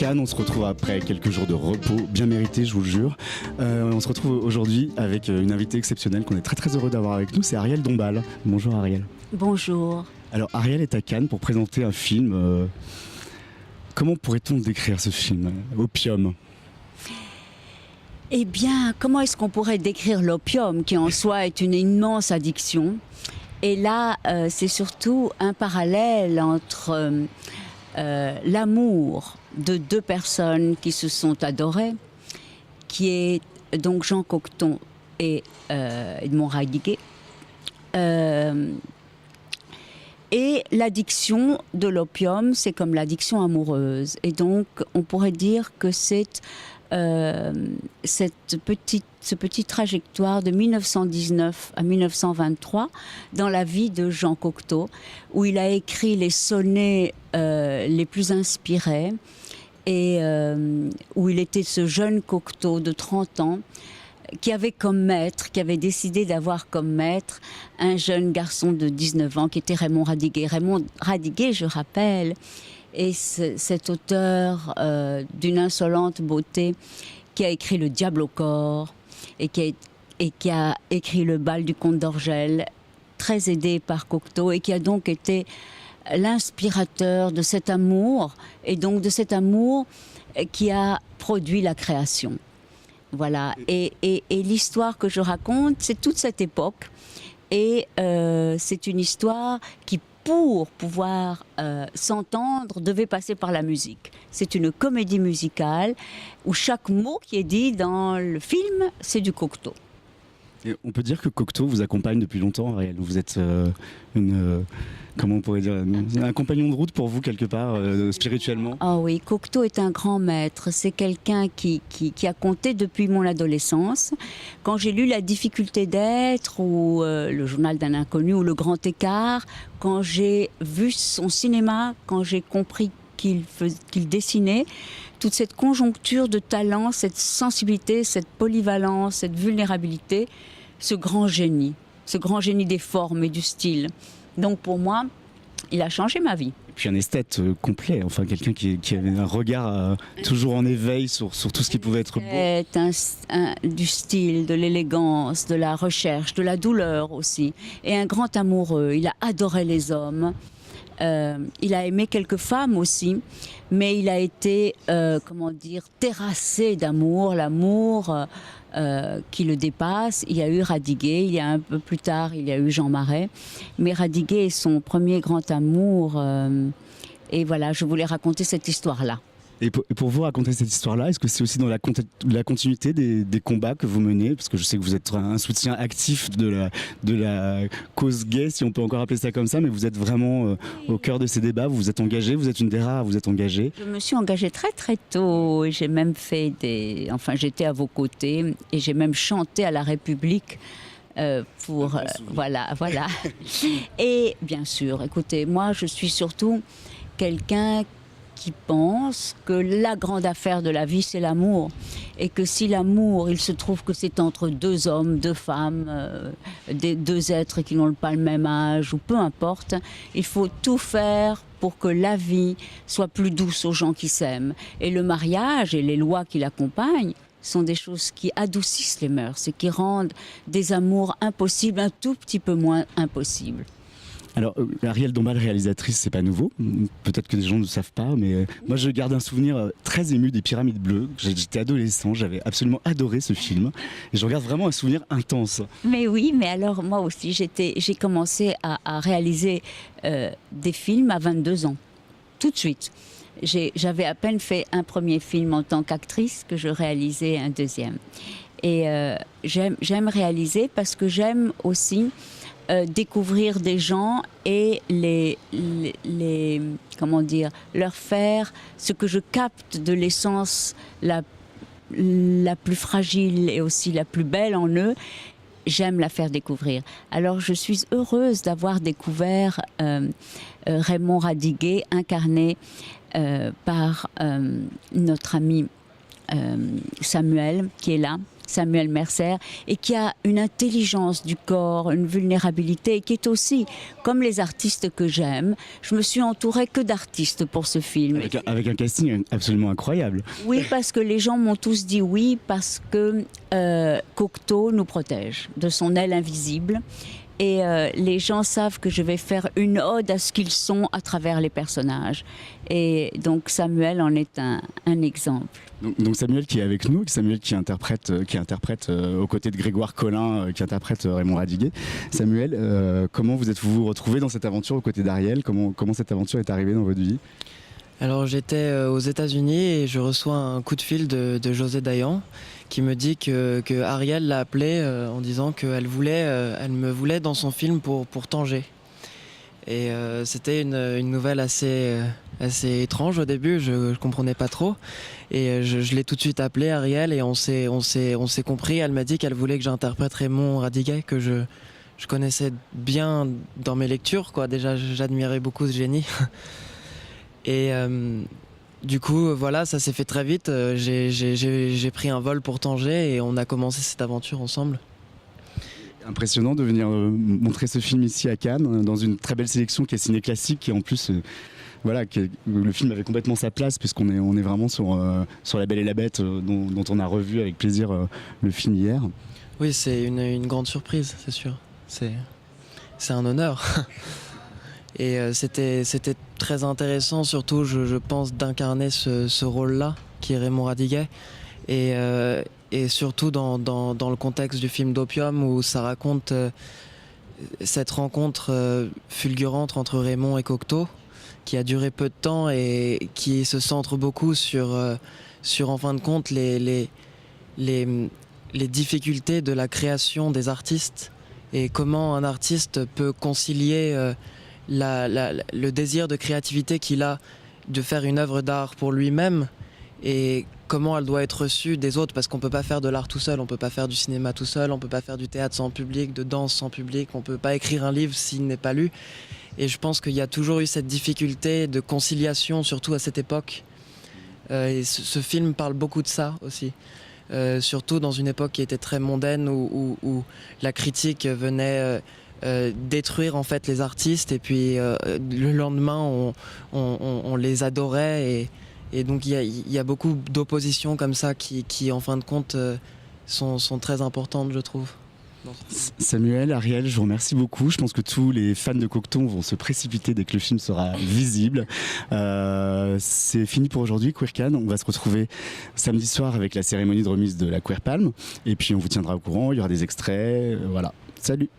Cannes, on se retrouve après quelques jours de repos, bien mérité, je vous le jure. On se retrouve aujourd'hui avec une invitée exceptionnelle qu'on est très très heureux d'avoir avec nous, c'est Ariel Dombasle. Bonjour Ariel. Bonjour. Alors Ariel est à Cannes pour présenter un film. Comment pourrait-on décrire ce film, Opium? Eh bien, comment est-ce qu'on pourrait décrire l'opium, qui en soi est une immense addiction? Et là, c'est surtout un parallèle entre l'amour de deux personnes qui se sont adorées, qui est donc Jean Cocteau et Edmond Radiguet, et l'addiction de l'opium, c'est comme l'addiction amoureuse. Et donc, on pourrait dire que c'est ce petit trajectoire de 1919 à 1923 dans la vie de Jean Cocteau, où il a écrit les sonnets les plus inspirés et où il était ce jeune Cocteau de 30 ans qui avait comme maître, qui avait décidé d'avoir comme maître un jeune garçon de 19 ans qui était Raymond Radiguet. Raymond Radiguet, je rappelle, est cet auteur d'une insolente beauté qui a écrit Le Diable au corps et qui a écrit Le bal du comte d'Orgel, très aidé par Cocteau, et qui a donc été l'inspirateur de cet amour, et donc de cet amour qui a produit la création. Voilà, et l'histoire que je raconte, c'est toute cette époque, et c'est une histoire qui, pour pouvoir s'entendre, devait passer par la musique. C'est une comédie musicale où chaque mot qui est dit dans le film, c'est du Cocteau. Et on peut dire que Cocteau vous accompagne depuis longtemps, Ariel. Vous êtes comment on pourrait dire, un compagnon de route pour vous quelque part, spirituellement. Ah oui, Cocteau est un grand maître. C'est quelqu'un qui a compté depuis mon adolescence. Quand j'ai lu La difficulté d'être, ou Le journal d'un inconnu, ou Le grand écart, quand j'ai vu son cinéma, quand j'ai compris qu'il dessinait, toute cette conjoncture de talent, cette sensibilité, cette polyvalence, cette vulnérabilité, ce grand génie des formes et du style. Donc pour moi, il a changé ma vie. Et puis un esthète complet, enfin quelqu'un qui avait un regard toujours en éveil sur tout ce qui pouvait être beau. Du style, de l'élégance, de la recherche, de la douleur aussi. Et un grand amoureux, il a adoré les hommes. Il a aimé quelques femmes aussi, mais il a été, terrassé d'amour, l'amour qui le dépasse. Il y a eu Radiguet, il y a un peu plus tard, il y a eu Jean Marais, mais Radiguet est son premier grand amour, et voilà, je voulais raconter cette histoire-là. Et pour vous raconter cette histoire-là, est-ce que c'est aussi dans la continuité des combats que vous menez? Parce que je sais que vous êtes un soutien actif de la cause gay, si on peut encore appeler ça comme ça, mais vous êtes vraiment au cœur de ces débats, vous vous êtes engagé, vous êtes une des rares à vous être engagée. Je me suis engagée très très tôt, et j'ai même fait j'étais à vos côtés, et j'ai même chanté à la République. Voilà. Et bien sûr, écoutez, moi je suis surtout quelqu'un qui pense que la grande affaire de la vie, c'est l'amour. Et que si l'amour, il se trouve que c'est entre deux hommes, deux femmes, deux êtres qui n'ont pas le même âge, ou peu importe, il faut tout faire pour que la vie soit plus douce aux gens qui s'aiment. Et le mariage et les lois qui l'accompagnent sont des choses qui adoucissent les mœurs et qui rendent des amours impossibles un tout petit peu moins impossibles. Alors, Ariel Dombasle, réalisatrice, c'est pas nouveau. Peut-être que les gens ne savent pas, mais moi je garde un souvenir très ému des Pyramides Bleues. J'étais adolescent, j'avais absolument adoré ce film. Et je regarde vraiment un souvenir intense. Mais oui, mais alors moi aussi, j'ai commencé à réaliser des films à 22 ans, tout de suite. J'avais à peine fait un premier film en tant qu'actrice que je réalisais un deuxième. Et j'aime réaliser parce que j'aime aussi découvrir des gens et leur faire ce que je capte de l'essence la plus fragile et aussi la plus belle en eux. J'aime la faire découvrir. Alors je suis heureuse d'avoir découvert Raymond Radiguet incarné par notre ami Samuel qui est là. Samuel Mercer, et qui a une intelligence du corps, une vulnérabilité, et qui est aussi, comme les artistes que j'aime, je me suis entourée que d'artistes pour ce film. Avec un casting absolument incroyable. Oui, parce que les gens m'ont tous dit oui, parce que Cocteau nous protège de son aile invisible. Et les gens savent que je vais faire une ode à ce qu'ils sont à travers les personnages. Et donc Samuel en est un exemple. Donc Samuel qui est avec nous, Samuel qui interprète aux côtés de Grégoire Collin, qui interprète Raymond Radiguet. Samuel, comment vous êtes-vous retrouvé dans cette aventure aux côtés d'Ariel ? Comment cette aventure est arrivée dans votre vie ? Alors j'étais aux États-Unis et je reçois un coup de fil de José Dayan qui me dit que Ariel l'a appelé en disant qu'elle elle me voulait dans son film pour Tanger. Et c'était une nouvelle assez étrange au début, je comprenais pas trop. Et je l'ai tout de suite appelée Ariel et on s'est compris. Elle m'a dit qu'elle voulait que j'interprète Raymond Radiguet, que je connaissais bien dans mes lectures, quoi. Déjà j'admirais beaucoup ce génie. Et du coup, voilà, ça s'est fait très vite. J'ai pris un vol pour Tanger et on a commencé cette aventure ensemble. Impressionnant de venir montrer ce film ici à Cannes, dans une très belle sélection qui est ciné classique, et en plus, le film avait complètement sa place, puisqu'on est vraiment sur La Belle et la Bête, dont on a revu avec plaisir le film hier. Oui, c'est une grande surprise, c'est sûr. C'est un honneur. Et c'était très intéressant, surtout je pense, d'incarner ce rôle-là, qui est Raymond Radiguet. Et surtout dans le contexte du film d'Opium, où ça raconte cette rencontre fulgurante entre Raymond et Cocteau, qui a duré peu de temps et qui se centre beaucoup sur en fin de compte, les difficultés de la création des artistes et comment un artiste peut concilier le désir de créativité qu'il a de faire une œuvre d'art pour lui-même et comment elle doit être reçue des autres, parce qu'on peut pas faire de l'art tout seul, on peut pas faire du cinéma tout seul, on peut pas faire du théâtre sans public, de danse sans public, on peut pas écrire un livre s'il n'est pas lu. Et je pense qu'il y a toujours eu cette difficulté de conciliation, surtout à cette époque. Et ce film parle beaucoup de ça aussi. Surtout dans une époque qui était très mondaine, où la critique venait détruire en fait les artistes, et puis le lendemain on les adorait, et donc il y a beaucoup d'oppositions comme ça qui en fin de compte sont très importantes, je trouve. Samuel, Ariel, je vous remercie beaucoup. Je pense que tous les fans de Cocteau vont se précipiter dès que le film sera visible. C'est fini pour aujourd'hui, Queer Cannes. On va se retrouver samedi soir avec la cérémonie de remise de la Queer Palm, et puis on vous tiendra au courant, il y aura des extraits, voilà. Salut.